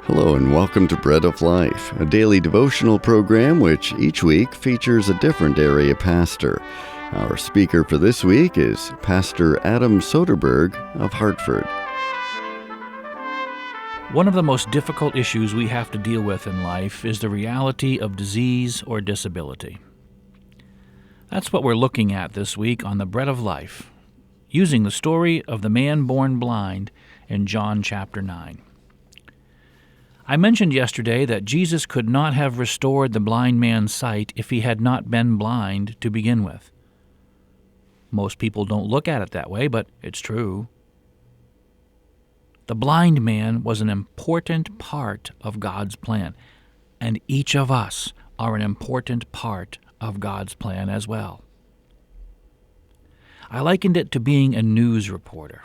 Hello and welcome to Bread of Life, a daily devotional program which each week features a different area pastor. Our speaker for this week is Pastor Adam Soderberg of Hartford. One of the most difficult issues we have to deal with in life is the reality of disease or disability. That's what we're looking at this week on the Bread of Life, using the story of the man born blind in John chapter 9. I mentioned yesterday that Jesus could not have restored the blind man's sight if he had not been blind to begin with. Most people don't look at it that way, but it's true. The blind man was an important part of God's plan, and each of us are an important part of God's plan as well. I likened it to being a news reporter.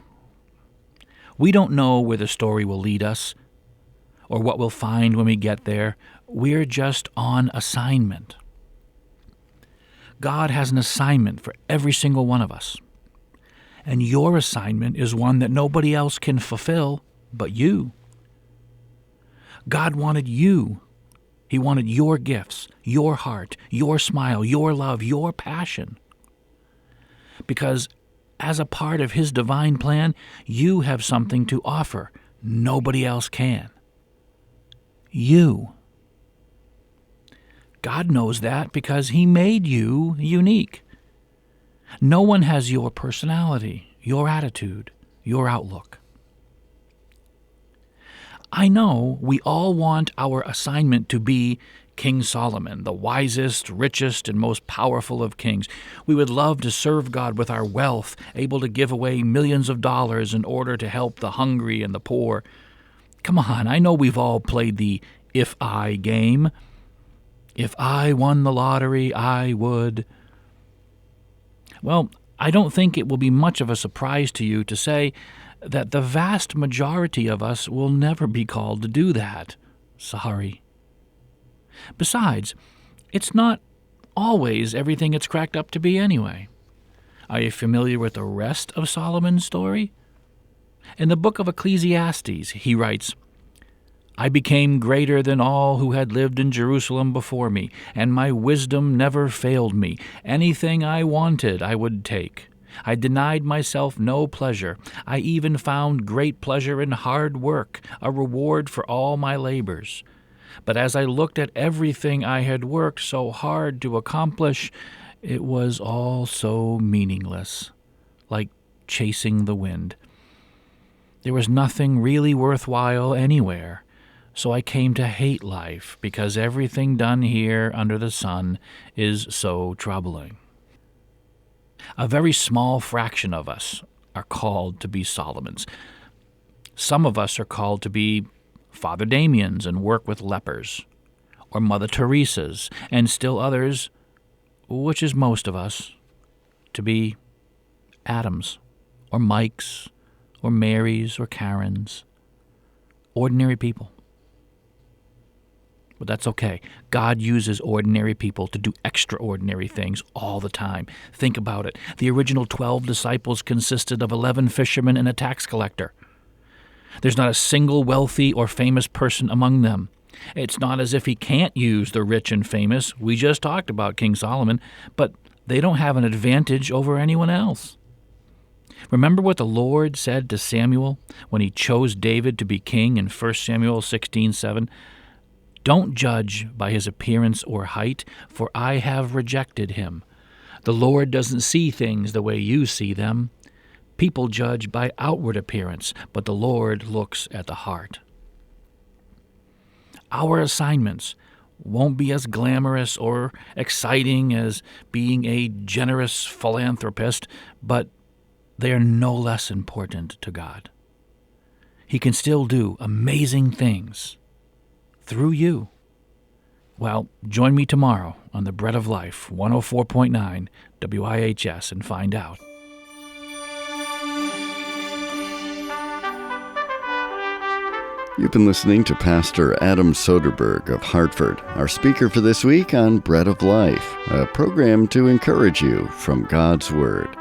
We don't know where the story will lead us, or what we'll find when we get there. We're just on assignment. God has an assignment for every single one of us. And your assignment is one that nobody else can fulfill but you. God wanted you. He wanted your gifts, your heart, your smile, your love, your passion. Because as a part of His divine plan, you have something to offer nobody else can. You. God knows that because He made you unique. No one has your personality, your attitude, your outlook. I know we all want our assignment to be King Solomon, the wisest, richest, and most powerful of kings. We would love to serve God with our wealth, able to give away millions of dollars in order to help the hungry and the poor. Come on, I know we've all played the if I game. If I won the lottery, I would. Well, I don't think it will be much of a surprise to you to say that the vast majority of us will never be called to do that. Sorry. Besides, it's not always everything it's cracked up to be anyway. Are you familiar with the rest of Solomon's story? In the book of Ecclesiastes, he writes, I became greater than all who had lived in Jerusalem before me, and my wisdom never failed me. Anything I wanted I would take. I denied myself no pleasure. I even found great pleasure in hard work, a reward for all my labors. But as I looked at everything I had worked so hard to accomplish, it was all so meaningless, like chasing the wind. There was nothing really worthwhile anywhere, so I came to hate life because everything done here under the sun is so troubling. A very small fraction of us are called to be Solomons. Some of us are called to be Father Damians and work with lepers, or Mother Teresas, and still others, which is most of us, to be Adams, or Mikes, or Marys, or Karens, ordinary people. But that's okay. God uses ordinary people to do extraordinary things all the time. Think about it. The original 12 disciples consisted of 11 fishermen and a tax collector. There's not a single wealthy or famous person among them. It's not as if He can't use the rich and famous. We just talked about King Solomon, but they don't have an advantage over anyone else. Remember what the Lord said to Samuel when He chose David to be king in 1 Samuel 16:7? Don't judge by his appearance or height, for I have rejected him. The Lord doesn't see things the way you see them. People judge by outward appearance, but the Lord looks at the heart. Our assignments won't be as glamorous or exciting as being a generous philanthropist, but they are no less important to God. He can still do amazing things through you. Well, join me tomorrow on the Bread of Life, 104.9 WIHS, and find out. You've been listening to Pastor Adam Soderberg of Hartford, our speaker for this week on Bread of Life, a program to encourage you from God's Word.